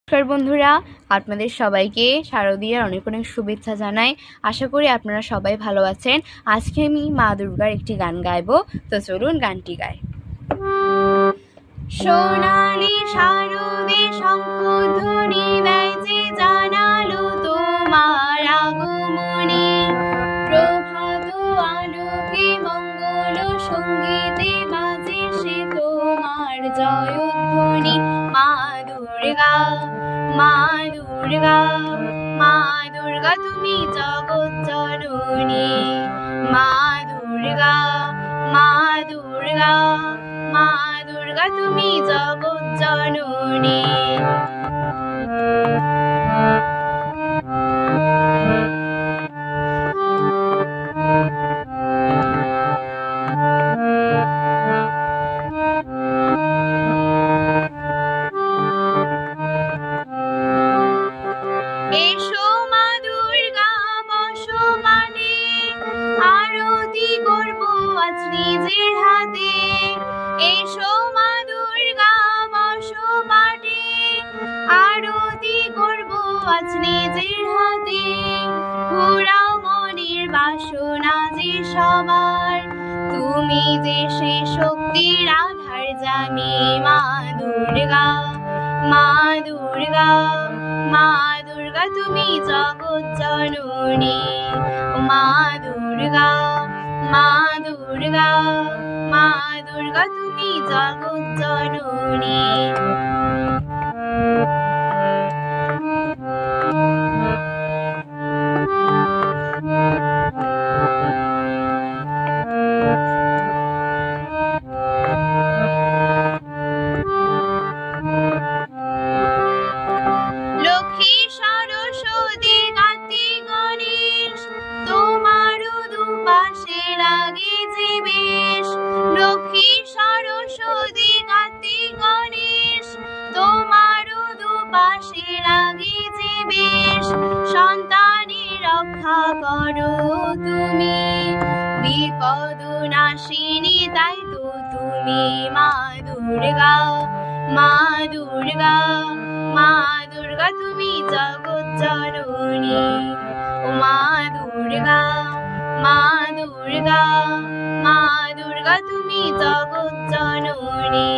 নমস্কার বন্ধুরা, আপনাদের সবাইকে শারদীয়ার অনেক অনেক শুভেচ্ছা জানাই। আশা করি আপনারা সবাই ভালো আছেন। আজকে আমি মা দুর্গার একটি গান গাইবো, তো চলুন গানটি গাই। সোনালি শারদে শঙ্খধ্বনি বাজে জানালো তোমার আগমনে, প্রভাত আলোকে মঙ্গল সঙ্গীতে বাজে সে তোমার জয়ধ্বনি। মা দুর্গা, মা দুর্গা, মা দুর্গা তুমি জগৎ জননী। মা দুর্গা, মা দুর্গা, মা দুর্গা তুমি জগৎ জননী। এসো মা দুর্গা বসো মানে, আরতি করব আজ নিজের হাতে। এসো মা দুর্গা বসো মানে, আরতি করব আজ নিজের হাতে। ঘোরাও মনের বাসনা যে সবার, তুমি যে সে শক্তির আধার জানি। মা দুর্গা, মা দুর্গা, মা দুর্গা তুমি জগৎ জননী। মা দুর্গা, মা দুর্গা, মা দুর্গা তুমি জগৎ জননী। লক্ষ্মী সরস্বতী কার্তিক গণেশ, তোমারও দুপাশে লাগে যে বেশ। লক্ষ্মী সরস্বতী কার্তিক গণেশ, তোমারও দুপাশে লাগে যে বেশ। সন্তানের রক্ষা করো তুমি, বিপদ নাশিনী তাই তো তুমি। মা দুর্গা, মা দুর্গা, মা দুর্গা তুমি জগৎ জননী। ও মা দুর্গা, মা দুর্গা, মা দুর্গা তুমি জগৎ জননী।